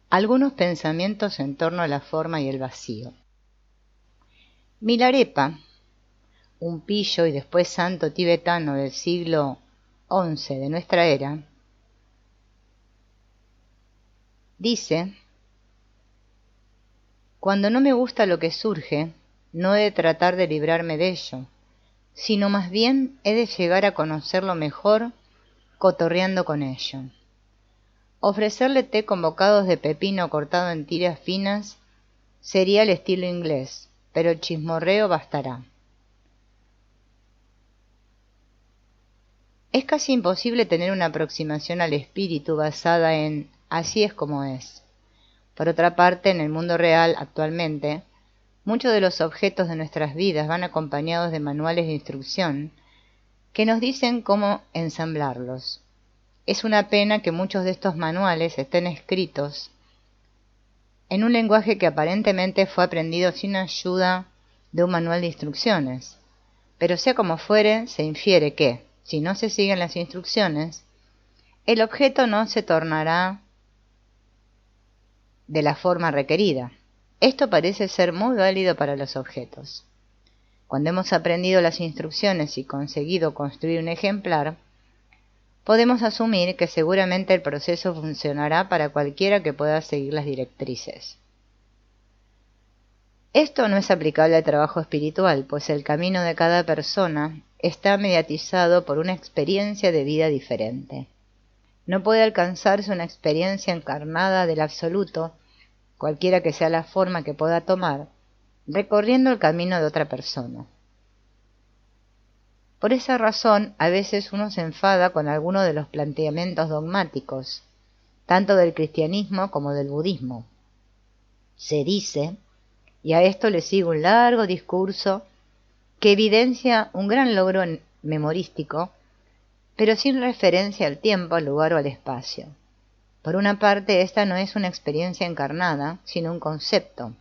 Algunos pensamientos en torno a la forma y el vacío. Milarepa, un pillo y después santo tibetano del siglo XI de nuestra era, dice: cuando no me gusta lo que surge, no he de tratar de librarme de ello, sino más bien he de llegar a conocerlo mejor cotorreando con ello. Ofrecerle té con bocados de pepino cortado en tiras finas sería el estilo inglés, pero el chismorreo bastará. Es casi imposible tener una aproximación al espíritu basada en así es como es. Por otra parte, en el mundo real, actualmente, muchos de los objetos de nuestras vidas van acompañados de manuales de instrucción que nos dicen cómo ensamblarlos. Es una pena que muchos de estos manuales estén escritos en un lenguaje que aparentemente fue aprendido sin ayuda de un manual de instrucciones. Pero sea como fuere, se infiere que, si no se siguen las instrucciones, el objeto no se tornará de la forma requerida. Esto parece ser muy válido para los objetos. Cuando hemos aprendido las instrucciones y conseguido construir un ejemplar, podemos asumir que seguramente el proceso funcionará para cualquiera que pueda seguir las directrices. Esto no es aplicable al trabajo espiritual, pues el camino de cada persona está mediatizado por una experiencia de vida diferente. No puede alcanzarse una experiencia encarnada del absoluto, cualquiera que sea la forma que pueda tomar, recorriendo el camino de otra persona. Por esa razón, a veces uno se enfada con alguno de los planteamientos dogmáticos, tanto del cristianismo como del budismo. Se dice, y a esto le sigue un largo discurso que evidencia un gran logro memorístico, pero sin referencia al tiempo, al lugar o al espacio. Por una parte, esta no es una experiencia encarnada, sino un concepto.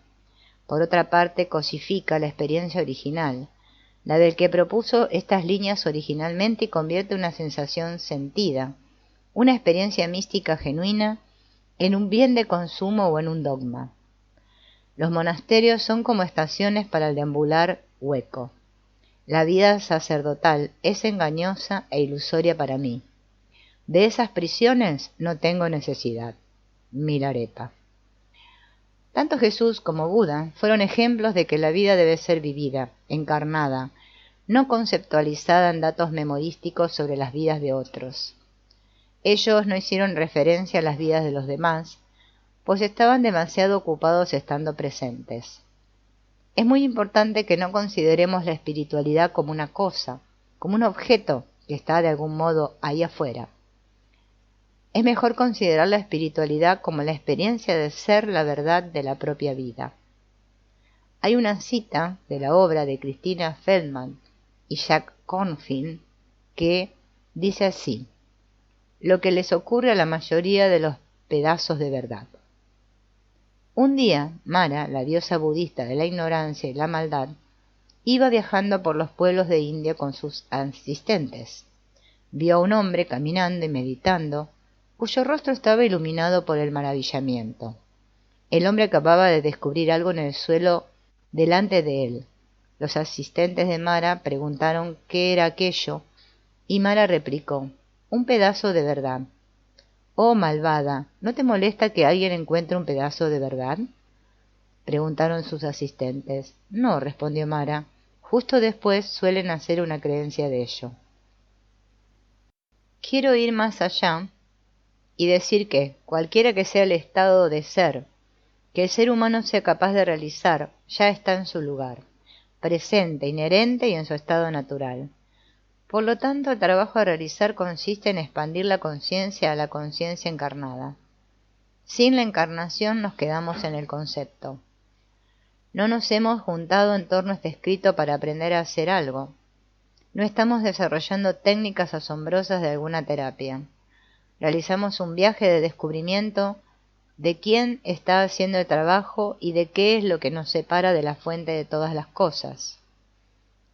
Por otra parte, cosifica la experiencia original, la del que propuso estas líneas originalmente, y convierte una sensación sentida, una experiencia mística genuina, en un bien de consumo o en un dogma. Los monasterios son como estaciones para el deambular hueco. La vida sacerdotal es engañosa e ilusoria para mí. De esas prisiones no tengo necesidad. Milarepa. Tanto Jesús como Buda fueron ejemplos de que la vida debe ser vivida, encarnada, no conceptualizada en datos memorísticos sobre las vidas de otros. Ellos no hicieron referencia a las vidas de los demás, pues estaban demasiado ocupados estando presentes. Es muy importante que no consideremos la espiritualidad como una cosa, como un objeto que está de algún modo ahí afuera. Es mejor considerar la espiritualidad como la experiencia de ser la verdad de la propia vida. Hay una cita de la obra de Christina Feldman y Jack Kornfield que dice así: lo que les ocurre a la mayoría de los pedazos de verdad. Un día, Mara, la diosa budista de la ignorancia y la maldad, iba viajando por los pueblos de India con sus asistentes. Vio a un hombre caminando y meditando, cuyo rostro estaba iluminado por el maravillamiento. El hombre acababa de descubrir algo en el suelo delante de él. Los asistentes de Mara preguntaron qué era aquello, y Mara replicó: un pedazo de verdad. Oh, malvada, ¿no te molesta que alguien encuentre un pedazo de verdad?, preguntaron sus asistentes. No, respondió Mara, justo después suelen hacer una creencia de ello. Quiero ir más allá y decir que, cualquiera que sea el estado de ser que el ser humano sea capaz de realizar, ya está en su lugar, presente, inherente y en su estado natural. Por lo tanto, el trabajo a realizar consiste en expandir la conciencia a la conciencia encarnada. Sin la encarnación nos quedamos en el concepto. No nos hemos juntado en torno a este escrito para aprender a hacer algo. No estamos desarrollando técnicas asombrosas de alguna terapia. Realizamos un viaje de descubrimiento de quién está haciendo el trabajo y de qué es lo que nos separa de la fuente de todas las cosas.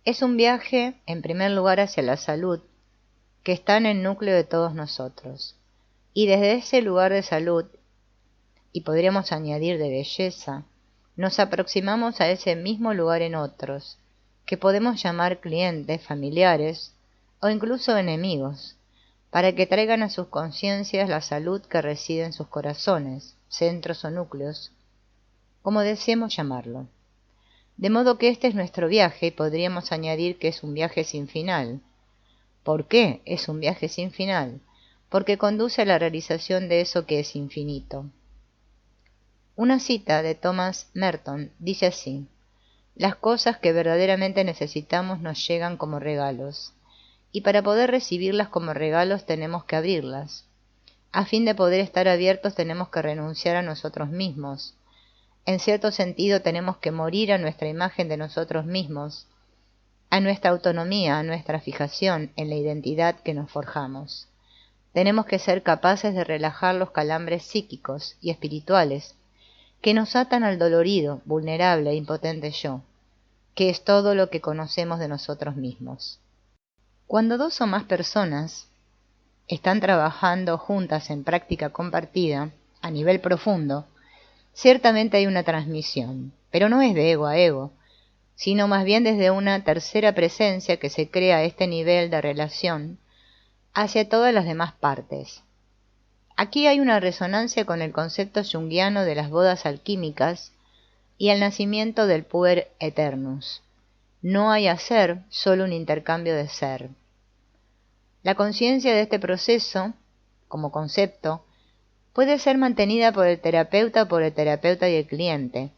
Es un viaje, en primer lugar, hacia la salud, que está en el núcleo de todos nosotros. Y desde ese lugar de salud y podríamos añadir de belleza, nos aproximamos a ese mismo lugar en otros, que podemos llamar clientes, familiares o incluso enemigos, para que traigan a sus conciencias la salud que reside en sus corazones, centros o núcleos, como deseemos llamarlo. De modo que este es nuestro viaje y podríamos añadir que es un viaje sin final. ¿Por qué es un viaje sin final? Porque conduce a la realización de eso que es infinito. Una cita de Thomas Merton dice así: las cosas que verdaderamente necesitamos nos llegan como regalos, y para poder recibirlas como regalos tenemos que abrirlas. A fin de poder estar abiertos tenemos que renunciar a nosotros mismos. En cierto sentido tenemos que morir a nuestra imagen de nosotros mismos, a nuestra autonomía, a nuestra fijación en la identidad que nos forjamos. Tenemos que ser capaces de relajar los calambres psíquicos y espirituales que nos atan al dolorido, vulnerable e impotente yo, que es todo lo que conocemos de nosotros mismos. Cuando dos o más personas están trabajando juntas en práctica compartida, a nivel profundo, ciertamente hay una transmisión, pero no es de ego a ego, sino más bien desde una tercera presencia que se crea a este nivel de relación hacia todas las demás partes. Aquí hay una resonancia con el concepto junguiano de las bodas alquímicas y el nacimiento del puer eternus. No hay hacer, solo un intercambio de ser. La conciencia de este proceso, como concepto, puede ser mantenida por el terapeuta y el cliente,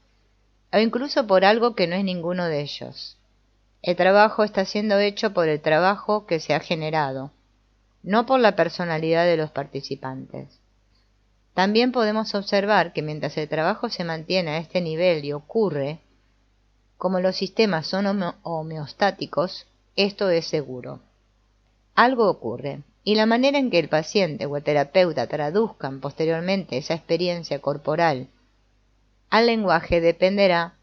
o incluso por algo que no es ninguno de ellos. El trabajo está siendo hecho por el trabajo que se ha generado, no por la personalidad de los participantes. También podemos observar que mientras el trabajo se mantiene a este nivel y ocurre, como los sistemas son homeostáticos, esto es seguro. Algo ocurre, y la manera en que el paciente o el terapeuta traduzcan posteriormente esa experiencia corporal al lenguaje dependerá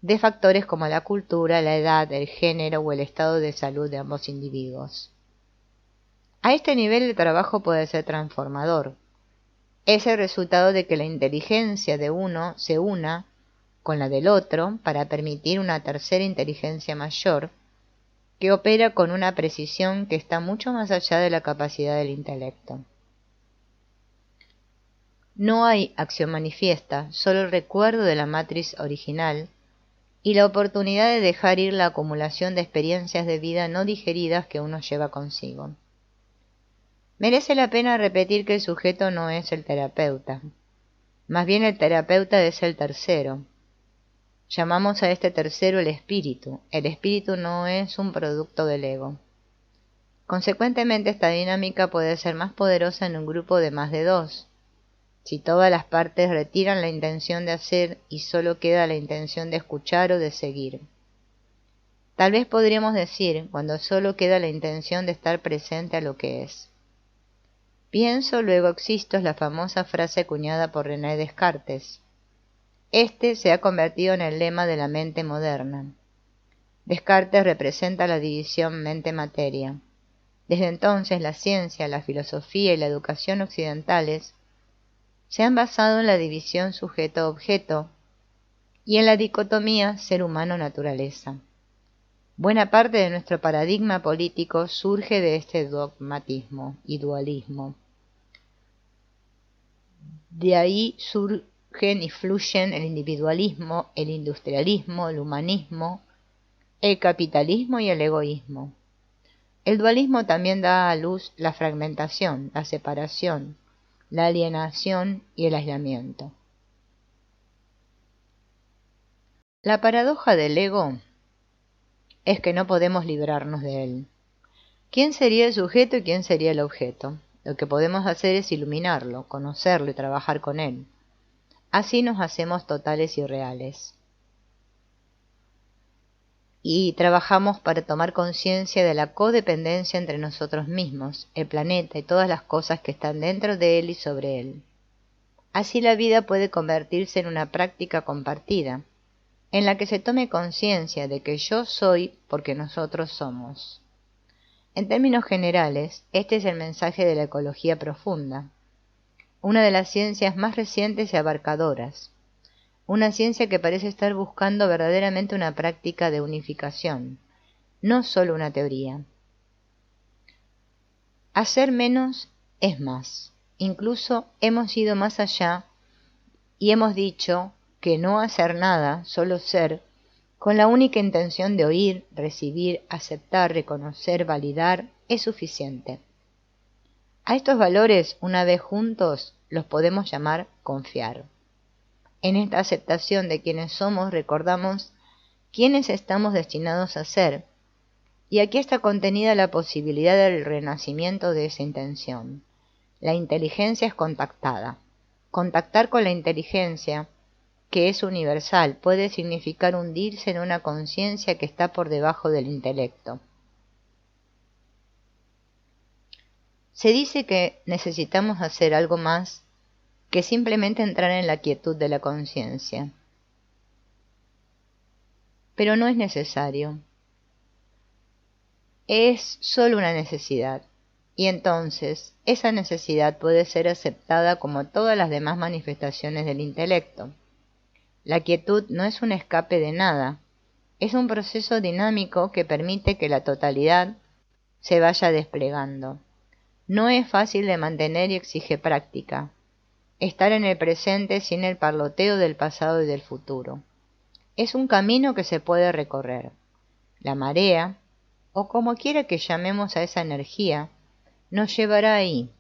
de factores como la cultura, la edad, el género o el estado de salud de ambos individuos. A este nivel el trabajo puede ser transformador. Es el resultado de que la inteligencia de uno se una con la del otro para permitir una tercera inteligencia mayor que opera con una precisión que está mucho más allá de la capacidad del intelecto. No hay acción manifiesta, solo el recuerdo de la matriz original y la oportunidad de dejar ir la acumulación de experiencias de vida no digeridas que uno lleva consigo. Merece la pena repetir que el sujeto no es el terapeuta, más bien el terapeuta es el tercero. Llamamos a este tercero el espíritu. El espíritu no es un producto del ego. Consecuentemente, esta dinámica puede ser más poderosa en un grupo de más de dos. Si todas las partes retiran la intención de hacer y solo queda la intención de escuchar o de seguir. Tal vez podríamos decir, cuando solo queda la intención de estar presente a lo que es. Pienso, luego existo es la famosa frase acuñada por René Descartes. Este se ha convertido en el lema de la mente moderna. Descartes representa la división mente-materia. Desde entonces la ciencia, la filosofía y la educación occidentales se han basado en la división sujeto-objeto y en la dicotomía ser humano-naturaleza. Buena parte de nuestro paradigma político surge de este dogmatismo y dualismo. De ahí surgen y fluyen el individualismo, el industrialismo, el humanismo, el capitalismo y el egoísmo. El dualismo también da a luz la fragmentación, la separación, la alienación y el aislamiento. La paradoja del ego es que no podemos librarnos de él. ¿Quién sería el sujeto y quién sería el objeto? Lo que podemos hacer es iluminarlo, conocerlo y trabajar con él. Así nos hacemos totales y reales. Y trabajamos para tomar conciencia de la codependencia entre nosotros mismos, el planeta y todas las cosas que están dentro de él y sobre él. Así la vida puede convertirse en una práctica compartida, en la que se tome conciencia de que yo soy porque nosotros somos. En términos generales, este es el mensaje de la ecología profunda. una de las ciencias más recientes y abarcadoras, una ciencia que parece estar buscando verdaderamente una práctica de unificación, no solo una teoría. Hacer menos es más. Incluso hemos ido más allá y hemos dicho que no hacer nada, solo ser, con la única intención de oír, recibir, aceptar, reconocer, validar, es suficiente. A estos valores, una vez juntos, los podemos llamar confiar. En esta aceptación de quienes somos, recordamos quiénes estamos destinados a ser, y aquí está contenida la posibilidad del renacimiento de esa intención. La inteligencia es contactada. Contactar con la inteligencia, que es universal, puede significar hundirse en una conciencia que está por debajo del intelecto. Se dice que necesitamos hacer algo más que simplemente entrar en la quietud de la conciencia. Pero no es necesario. Es solo una necesidad. Y entonces, esa necesidad puede ser aceptada como todas las demás manifestaciones del intelecto. La quietud no es un escape de nada, es un proceso dinámico que permite que la totalidad se vaya desplegando. No es fácil de mantener y exige práctica. Estar en el presente sin el parloteo del pasado y del futuro. Es un camino que se puede recorrer. La marea, o como quiera que llamemos a esa energía, nos llevará ahí.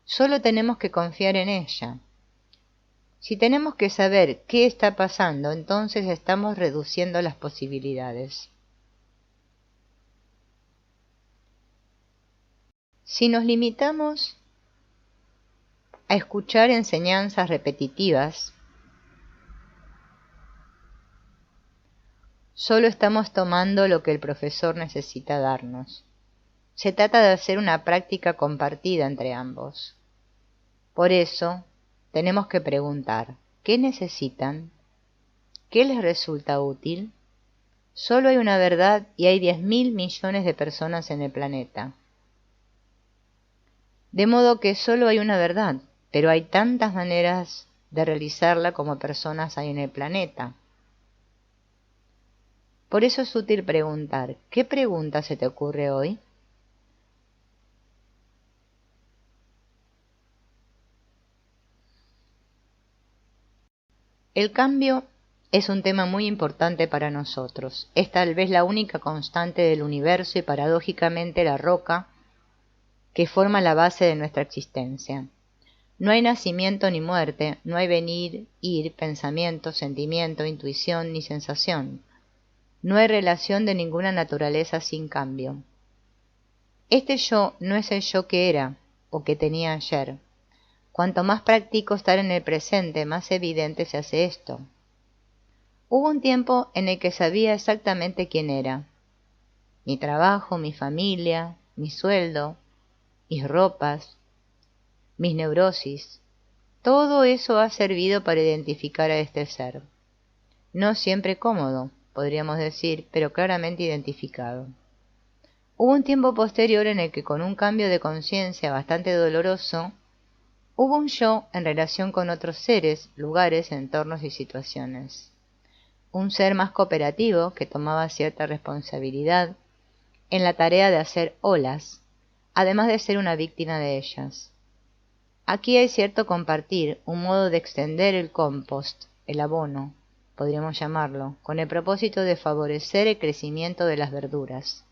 Solo tenemos que confiar en ella. Si tenemos que saber qué está pasando, entonces estamos reduciendo las posibilidades. Si nos limitamos a escuchar enseñanzas repetitivas, solo estamos tomando lo que el profesor necesita darnos. Se trata de hacer una práctica compartida entre ambos. Por eso, tenemos que preguntar, ¿qué necesitan? ¿Qué les resulta útil? Solo hay una verdad y hay 10.000 millones de personas en el planeta. De modo que solo hay una verdad, pero hay tantas maneras de realizarla como personas hay en el planeta. Por eso es útil preguntar, ¿qué pregunta se te ocurre hoy? El cambio es un tema muy importante para nosotros. Es tal vez la única constante del universo y paradójicamente la roca que forma la base de nuestra existencia. No hay nacimiento ni muerte, no hay venir, ir, pensamiento, sentimiento, intuición ni sensación. No hay relación de ninguna naturaleza sin cambio. Este yo no es el yo que era o que tenía ayer. Cuanto más practico estar en el presente, más evidente se hace esto. Hubo un tiempo en el que sabía exactamente quién era. Mi trabajo, mi familia, mi sueldo, mis ropas, mis neurosis. Todo eso ha servido para identificar a este ser. No siempre cómodo, podríamos decir, pero claramente identificado. Hubo un tiempo posterior en el que con un cambio de conciencia bastante doloroso, hubo un yo en relación con otros seres, lugares, entornos y situaciones. Un ser más cooperativo que tomaba cierta responsabilidad en la tarea de hacer olas, además de ser una víctima de ellas. Aquí hay cierto compartir, un modo de extender el compost, el abono, podríamos llamarlo, con el propósito de favorecer el crecimiento de las verduras.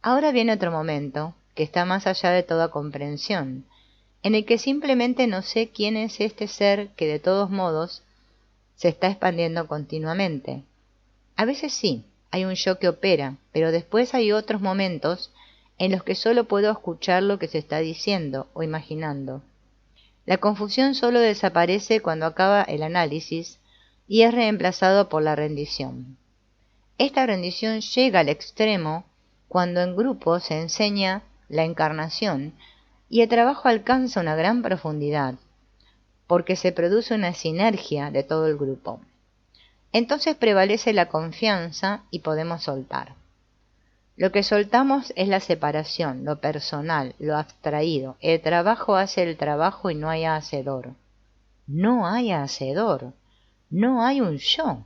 Ahora viene otro momento, que está más allá de toda comprensión, en el que simplemente no sé quién es este ser que de todos modos se está expandiendo continuamente. A veces sí, hay un yo que opera, pero después hay otros momentos en los que solo puedo escuchar lo que se está diciendo o imaginando. La confusión solo desaparece cuando acaba el análisis y es reemplazado por la rendición. Esta rendición llega al extremo cuando en grupo se enseña la encarnación y el trabajo alcanza una gran profundidad, porque se produce una sinergia de todo el grupo. Entonces prevalece la confianza y podemos soltar. Lo que soltamos es la separación, lo personal, lo abstraído. El trabajo hace el trabajo y no hay hacedor. No hay hacedor. No hay un yo.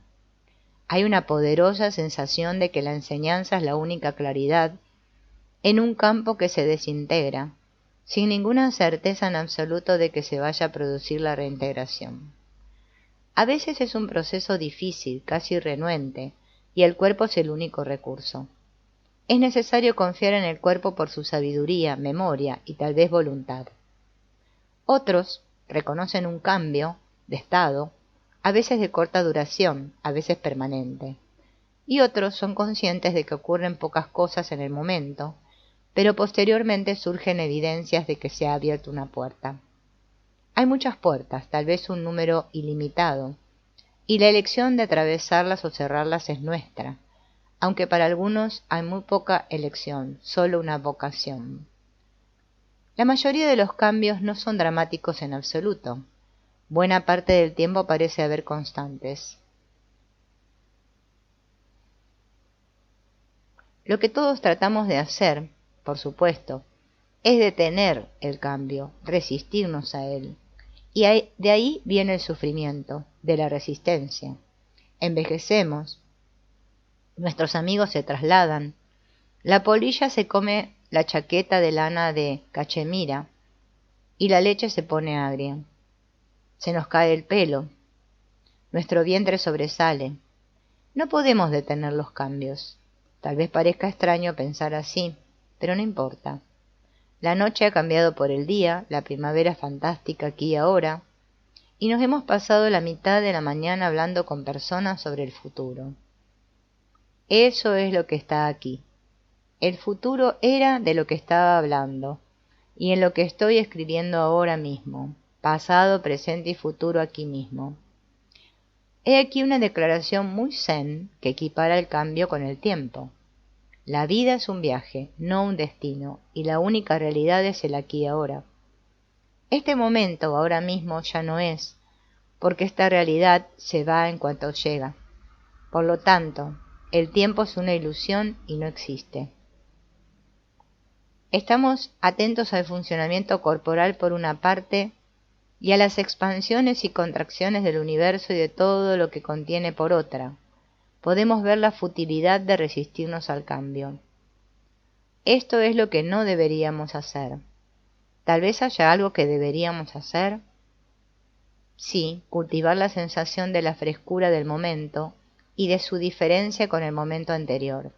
Hay una poderosa sensación de que la enseñanza es la única claridad en un campo que se desintegra, sin ninguna certeza en absoluto de que se vaya a producir la reintegración. A veces es un proceso difícil, casi renuente, y el cuerpo es el único recurso. Es necesario confiar en el cuerpo por su sabiduría, memoria y tal vez voluntad. Otros reconocen un cambio de estado, a veces de corta duración, a veces permanente, y otros son conscientes de que ocurren pocas cosas en el momento, pero posteriormente surgen evidencias de que se ha abierto una puerta. Hay muchas puertas, tal vez un número ilimitado, y la elección de atravesarlas o cerrarlas es nuestra, aunque para algunos hay muy poca elección, solo una vocación. La mayoría de los cambios no son dramáticos en absoluto. Buena parte del tiempo parece haber constantes. Lo que todos tratamos de hacer, por supuesto, es detener el cambio, resistirnos a él. Y de ahí viene el sufrimiento, de la resistencia. Envejecemos, nuestros amigos se trasladan, la polilla se come la chaqueta de lana de cachemira y la leche se pone agria. Se nos cae el pelo, nuestro vientre sobresale. No podemos detener los cambios. Tal vez parezca extraño pensar así, pero no importa. La noche ha cambiado por el día, la primavera es fantástica aquí y ahora, y nos hemos pasado la mitad de la mañana hablando con personas sobre el futuro. Eso es lo que está aquí. El futuro era de lo que estaba hablando, y en lo que estoy escribiendo ahora mismo, pasado, presente y futuro aquí mismo. He aquí una declaración muy zen que equipara el cambio con el tiempo. La vida es un viaje, no un destino, y la única realidad es el aquí y ahora. Este momento ahora mismo ya no es, porque esta realidad se va en cuanto llega. Por lo tanto, el tiempo es una ilusión y no existe. Estamos atentos al funcionamiento corporal por una parte y a las expansiones y contracciones del universo y de todo lo que contiene por otra. Podemos ver la futilidad de resistirnos al cambio. Esto es lo que no deberíamos hacer. Tal vez haya algo que deberíamos hacer. Sí, cultivar la sensación de la frescura del momento y de su diferencia con el momento anterior.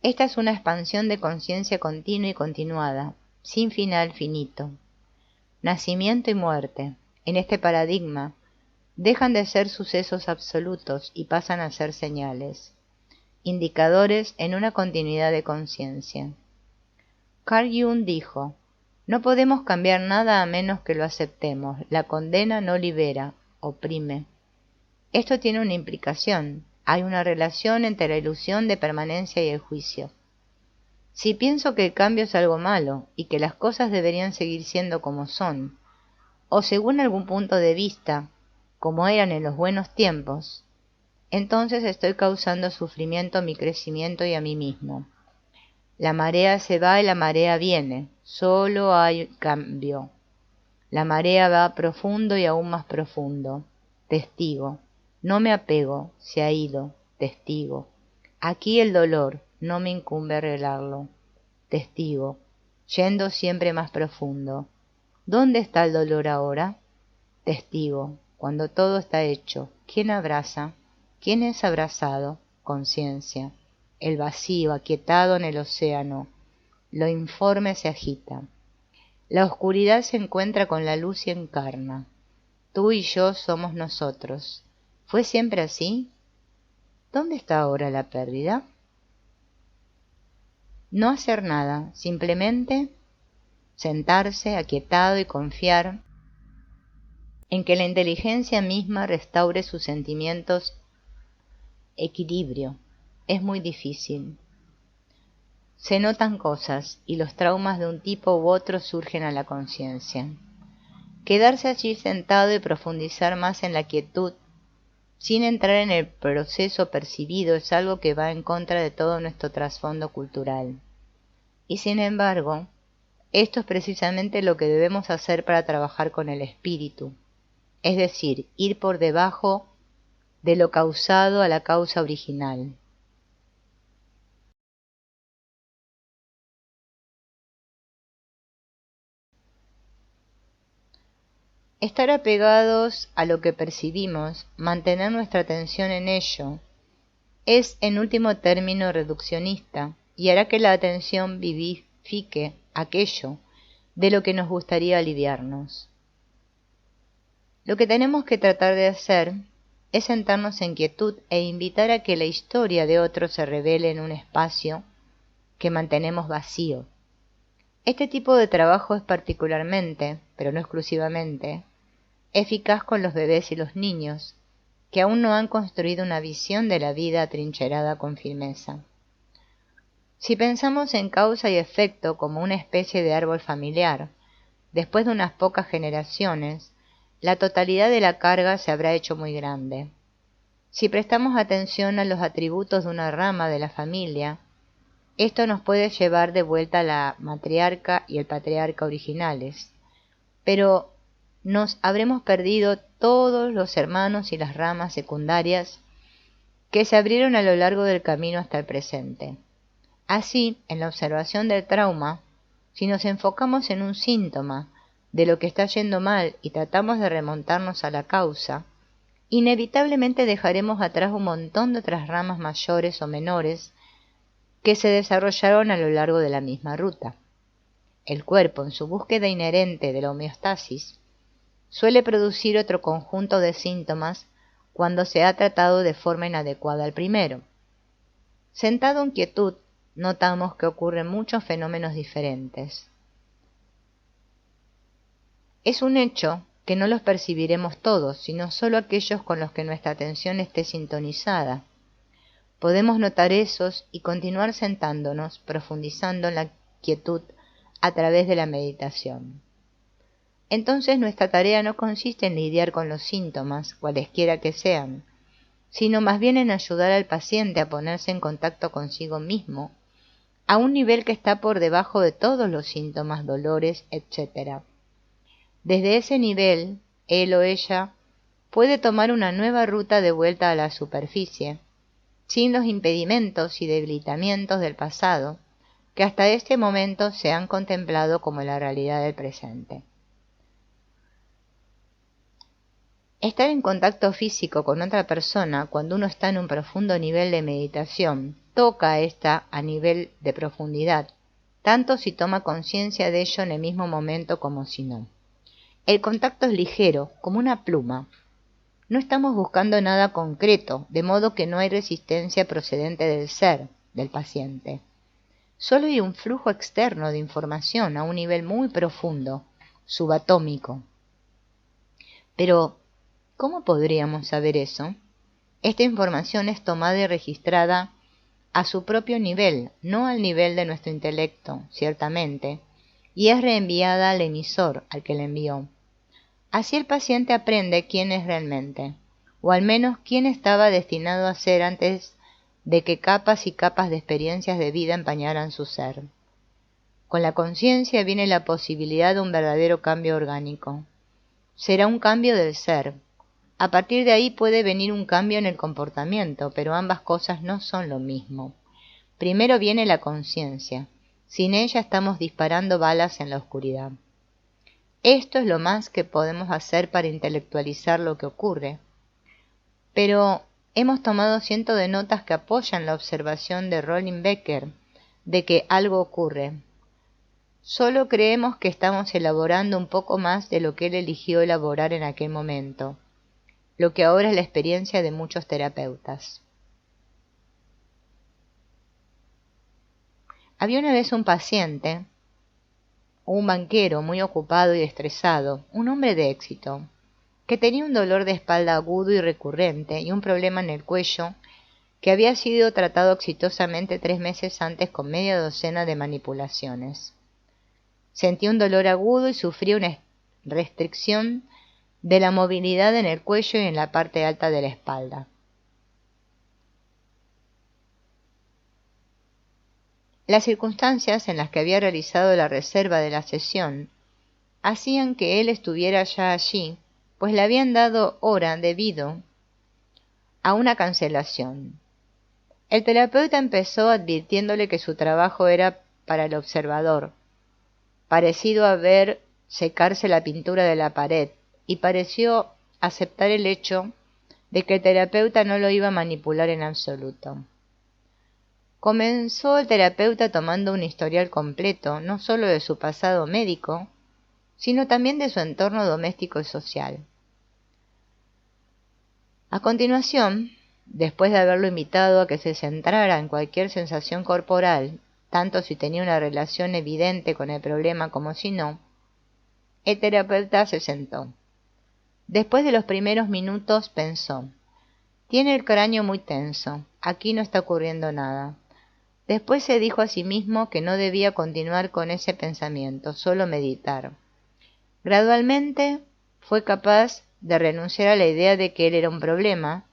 Esta es una expansión de conciencia continua y continuada, sin final finito. Nacimiento y muerte, en este paradigma, dejan de ser sucesos absolutos y pasan a ser señales, indicadores en una continuidad de conciencia. Carl Jung dijo, no podemos cambiar nada a menos que lo aceptemos, la condena no libera, oprime. Esto tiene una implicación. Hay una relación entre la ilusión de permanencia y el juicio. Si pienso que el cambio es algo malo y que las cosas deberían seguir siendo como son, o según algún punto de vista, como eran en los buenos tiempos, entonces estoy causando sufrimiento a mi crecimiento y a mí mismo. La marea se va y la marea viene, solo hay cambio. La marea va profundo y aún más profundo. Testigo. No me apego, se ha ido, testigo. Aquí el dolor, no me incumbe arreglarlo. Testigo, yendo siempre más profundo. ¿Dónde está el dolor ahora? Testigo, cuando todo está hecho, ¿quién abraza? ¿Quién es abrazado? Conciencia. El vacío aquietado en el océano. Lo informe se agita. La oscuridad se encuentra con la luz y encarna. Tú y yo somos nosotros. ¿Fue siempre así? ¿Dónde está ahora la pérdida? No hacer nada, simplemente sentarse aquietado y confiar en que la inteligencia misma restaure sus sentimientos equilibrio. Es muy difícil. Se notan cosas y los traumas de un tipo u otro surgen a la conciencia. Quedarse allí sentado y profundizar más en la quietud sin entrar en el proceso percibido, es algo que va en contra de todo nuestro trasfondo cultural. Y sin embargo, esto es precisamente lo que debemos hacer para trabajar con el espíritu, es decir, ir por debajo de lo causado a la causa original. Estar apegados a lo que percibimos, mantener nuestra atención en ello, es en último término reduccionista y hará que la atención vivifique aquello de lo que nos gustaría aliviarnos. Lo que tenemos que tratar de hacer es sentarnos en quietud e invitar a que la historia de otro se revele en un espacio que mantenemos vacío. Este tipo de trabajo es particularmente, pero no exclusivamente, eficaz con los bebés y los niños, que aún no han construido una visión de la vida atrincherada con firmeza. Si pensamos en causa y efecto como una especie de árbol familiar, después de unas pocas generaciones, la totalidad de la carga se habrá hecho muy grande. Si prestamos atención a los atributos de una rama de la familia, esto nos puede llevar de vuelta a la matriarca y el patriarca originales, pero nos habremos perdido todos los hermanos y las ramas secundarias que se abrieron a lo largo del camino hasta el presente. Así, en la observación del trauma, si nos enfocamos en un síntoma de lo que está yendo mal y tratamos de remontarnos a la causa, inevitablemente dejaremos atrás un montón de otras ramas mayores o menores que se desarrollaron a lo largo de la misma ruta. El cuerpo, en su búsqueda inherente de la homeostasis, suele producir otro conjunto de síntomas cuando se ha tratado de forma inadecuada al primero. Sentado en quietud, notamos que ocurren muchos fenómenos diferentes. Es un hecho que no los percibiremos todos, sino solo aquellos con los que nuestra atención esté sintonizada. Podemos notar esos y continuar sentándonos, profundizando en la quietud a través de la meditación. Entonces nuestra tarea no consiste en lidiar con los síntomas, cualesquiera que sean, sino más bien en ayudar al paciente a ponerse en contacto consigo mismo, a un nivel que está por debajo de todos los síntomas, dolores, etc. Desde ese nivel, él o ella puede tomar una nueva ruta de vuelta a la superficie, sin los impedimentos y debilitamientos del pasado, que hasta este momento se han contemplado como la realidad del presente. Estar en contacto físico con otra persona cuando uno está en un profundo nivel de meditación toca esta a nivel de profundidad, tanto si toma conciencia de ello en el mismo momento como si no. El contacto es ligero, como una pluma. No estamos buscando nada concreto, de modo que no hay resistencia procedente del ser, del paciente. Solo hay un flujo externo de información a un nivel muy profundo, subatómico. Pero, ¿cómo podríamos saber eso? Esta información es tomada y registrada a su propio nivel, no al nivel de nuestro intelecto, ciertamente, y es reenviada al emisor, al que la envió. Así el paciente aprende quién es realmente, o al menos quién estaba destinado a ser antes de que capas y capas de experiencias de vida empañaran su ser. Con la conciencia viene la posibilidad de un verdadero cambio orgánico. Será un cambio del ser. A partir de ahí puede venir un cambio en el comportamiento, pero ambas cosas no son lo mismo. Primero viene la conciencia. Sin ella estamos disparando balas en la oscuridad. Esto es lo más que podemos hacer para intelectualizar lo que ocurre. Pero hemos tomado cientos de notas que apoyan la observación de Rollin Becker de que algo ocurre. Solo creemos que estamos elaborando un poco más de lo que él eligió elaborar en aquel momento, lo que ahora es la experiencia de muchos terapeutas. Había una vez un paciente, un banquero muy ocupado y estresado, un hombre de éxito, que tenía un dolor de espalda agudo y recurrente y un problema en el cuello que había sido tratado exitosamente 3 meses antes con media docena de manipulaciones. Sentía un dolor agudo y sufría una restricción de la movilidad en el cuello y en la parte alta de la espalda. Las circunstancias en las que había realizado la reserva de la sesión hacían que él estuviera ya allí, pues le habían dado hora debido a una cancelación. El terapeuta empezó advirtiéndole que su trabajo era para el observador, parecido a ver secarse la pintura de la pared, y pareció aceptar el hecho de que el terapeuta no lo iba a manipular en absoluto. Comenzó el terapeuta tomando un historial completo, no solo de su pasado médico, sino también de su entorno doméstico y social. A continuación, después de haberlo invitado a que se centrara en cualquier sensación corporal, tanto si tenía una relación evidente con el problema como si no, el terapeuta se sentó. Después de los primeros minutos pensó: tiene el cráneo muy tenso, aquí no está ocurriendo nada. Después se dijo a sí mismo que no debía continuar con ese pensamiento, solo meditar. Gradualmente fue capaz de renunciar a la idea de que él era un problema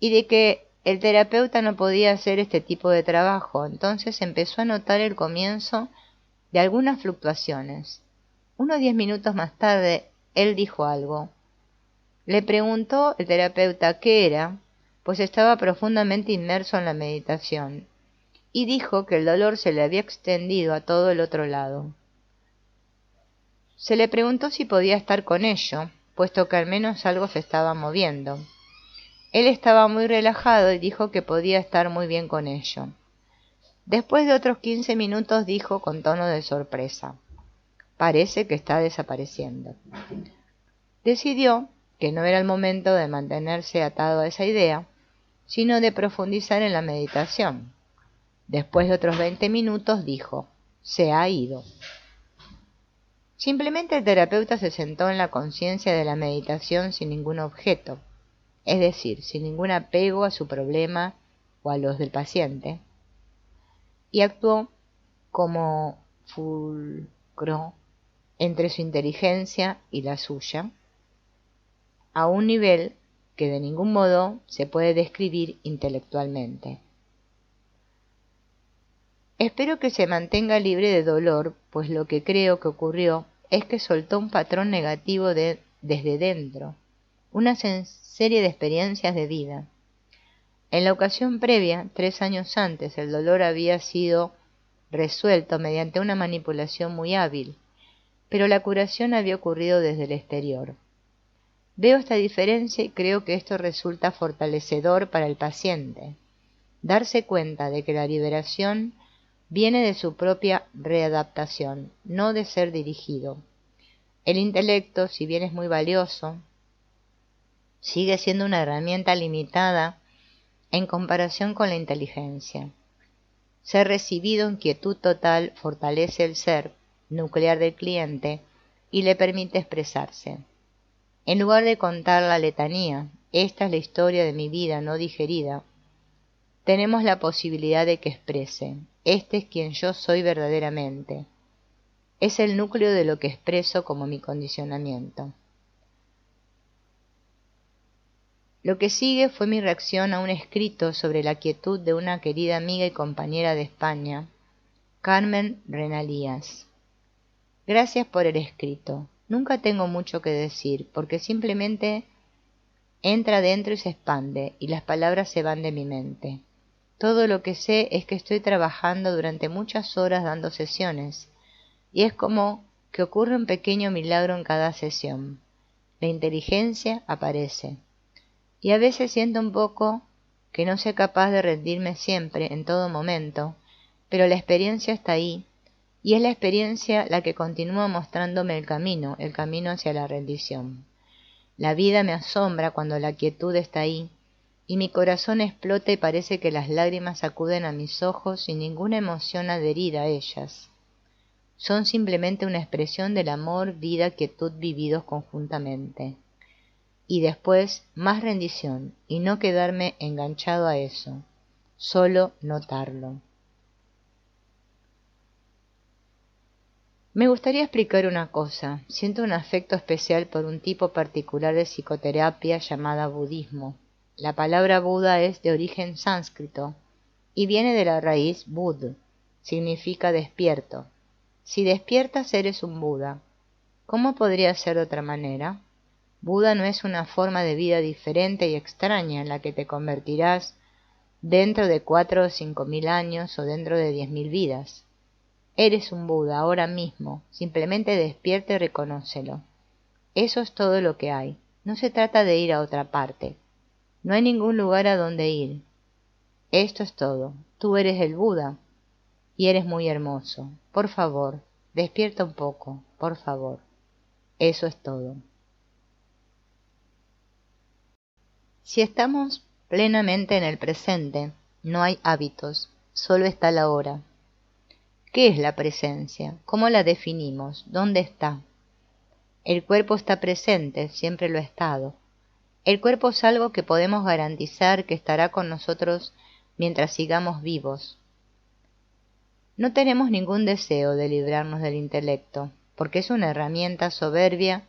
y de que el terapeuta no podía hacer este tipo de trabajo. Entonces empezó a notar el comienzo de algunas fluctuaciones. Unos 10 minutos más tarde, él dijo algo. Le preguntó el terapeuta qué era, pues estaba profundamente inmerso en la meditación, y dijo que el dolor se le había extendido a todo el otro lado. Se le preguntó si podía estar con ello, puesto que al menos algo se estaba moviendo. Él estaba muy relajado y dijo que podía estar muy bien con ello. Después de otros 15 minutos dijo con tono de sorpresa: parece que está desapareciendo. Decidió que no era el momento de mantenerse atado a esa idea, sino de profundizar en la meditación. Después de otros 20 minutos dijo: se ha ido. Simplemente el terapeuta se sentó en la conciencia de la meditación sin ningún objeto, es decir, sin ningún apego a su problema o a los del paciente, y actuó como fulcro entre su inteligencia y la suya, a un nivel que de ningún modo se puede describir intelectualmente. Espero que se mantenga libre de dolor, pues lo que creo que ocurrió es que soltó un patrón negativo desde dentro, una serie de experiencias de vida. En la ocasión previa, 3 años antes, el dolor había sido resuelto mediante una manipulación muy hábil, pero la curación había ocurrido desde el exterior. Veo esta diferencia y creo que esto resulta fortalecedor para el paciente. Darse cuenta de que la liberación viene de su propia readaptación, no de ser dirigido. El intelecto, si bien es muy valioso, sigue siendo una herramienta limitada en comparación con la inteligencia. Ser recibido en quietud total fortalece el ser nuclear del cliente y le permite expresarse. En lugar de contar la letanía, esta es la historia de mi vida no digerida, tenemos la posibilidad de que exprese: este es quien yo soy verdaderamente. Es el núcleo de lo que expreso como mi condicionamiento. Lo que sigue fue mi reacción a un escrito sobre la quietud de una querida amiga y compañera de España, Carmen Renalías. Gracias por el escrito. Nunca tengo mucho que decir, porque simplemente entra dentro y se expande, y las palabras se van de mi mente. Todo lo que sé es que estoy trabajando durante muchas horas dando sesiones, y es como que ocurre un pequeño milagro en cada sesión. La inteligencia aparece. Y a veces siento un poco que no soy capaz de rendirme siempre, en todo momento, pero la experiencia está ahí, y es la experiencia la que continúa mostrándome el camino hacia la rendición. La vida me asombra cuando la quietud está ahí, y mi corazón explota y parece que las lágrimas acuden a mis ojos sin ninguna emoción adherida a ellas. Son simplemente una expresión del amor, vida, quietud vividos conjuntamente. Y después más rendición, y no quedarme enganchado a eso, solo notarlo. Me gustaría explicar una cosa. Siento un afecto especial por un tipo particular de psicoterapia llamada budismo. La palabra Buda es de origen sánscrito y viene de la raíz bud, significa despierto. Si despiertas eres un Buda. ¿Cómo podría ser de otra manera? Buda no es una forma de vida diferente y extraña en la que te convertirás dentro de 4 o 5.000 años o dentro de 10.000 vidas. Eres un Buda ahora mismo, simplemente despierta y reconócelo. Eso es todo lo que hay. No se trata de ir a otra parte. No hay ningún lugar a donde ir. Esto es todo. Tú eres el Buda y eres muy hermoso. Por favor, despierta un poco, por favor. Eso es todo. Si estamos plenamente en el presente, no hay hábitos, solo está la hora. ¿Qué es la presencia? ¿Cómo la definimos? ¿Dónde está? El cuerpo está presente, siempre lo ha estado. El cuerpo es algo que podemos garantizar que estará con nosotros mientras sigamos vivos. No tenemos ningún deseo de librarnos del intelecto, porque es una herramienta soberbia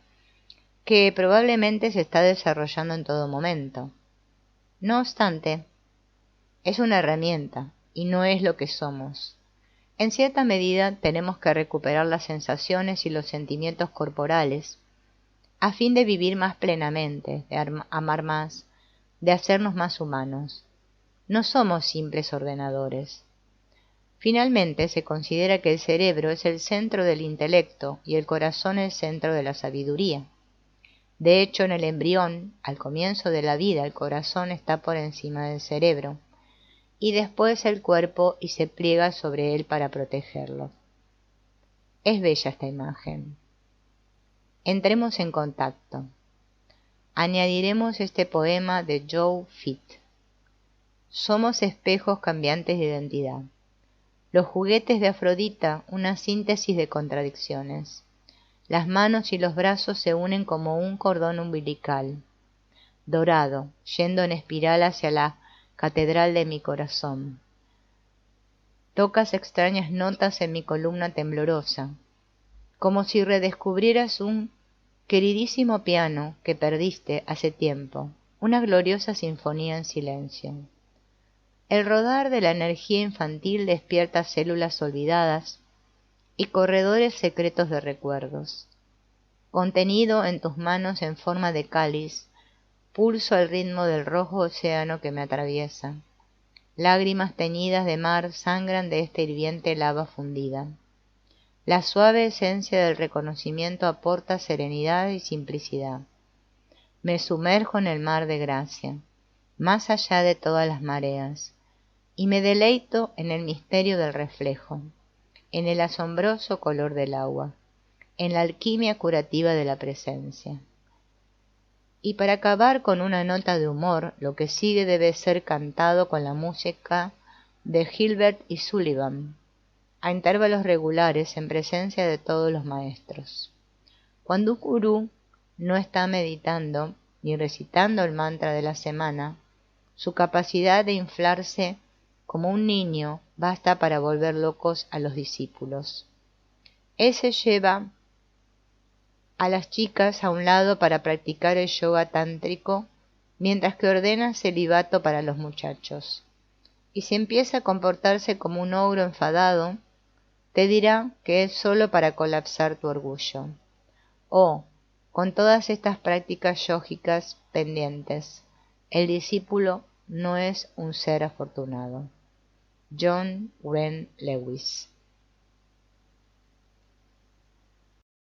que probablemente se está desarrollando en todo momento. No obstante, es una herramienta y no es lo que somos. En cierta medida tenemos que recuperar las sensaciones y los sentimientos corporales a fin de vivir más plenamente, de amar más, de hacernos más humanos. No somos simples ordenadores. Finalmente se considera que el cerebro es el centro del intelecto y el corazón el centro de la sabiduría. De hecho, en el embrión, al comienzo de la vida, el corazón está por encima del cerebro, y después el cuerpo y se pliega sobre él para protegerlo. Es bella esta imagen. Entremos en contacto. Añadiremos este poema de Joe Fitt. Somos espejos cambiantes de identidad. Los juguetes de Afrodita, una síntesis de contradicciones. Las manos y los brazos se unen como un cordón umbilical, dorado, yendo en espiral hacia la catedral de mi corazón. Tocas extrañas notas en mi columna temblorosa, como si redescubrieras un queridísimo piano que perdiste hace tiempo, una gloriosa sinfonía en silencio. El rodar de la energía infantil despierta células olvidadas y corredores secretos de recuerdos. Contenido en tus manos en forma de cáliz, pulso al ritmo del rojo océano que me atraviesa. Lágrimas teñidas de mar sangran de esta hirviente lava fundida. La suave esencia del reconocimiento aporta serenidad y simplicidad. Me sumerjo en el mar de gracia, más allá de todas las mareas, y me deleito en el misterio del reflejo, en el asombroso color del agua, en la alquimia curativa de la presencia. Y para acabar con una nota de humor, lo que sigue debe ser cantado con la música de Gilbert y Sullivan, a intervalos regulares en presencia de todos los maestros. Cuando un gurú no está meditando ni recitando el mantra de la semana, su capacidad de inflarse como un niño basta para volver locos a los discípulos. Él se lleva a las chicas a un lado para practicar el yoga tántrico, mientras que ordena celibato para los muchachos. Y si empieza a comportarse como un ogro enfadado, te dirá que es solo para colapsar tu orgullo. Oh, con todas estas prácticas yógicas pendientes, el discípulo no es un ser afortunado. John Wren Lewis.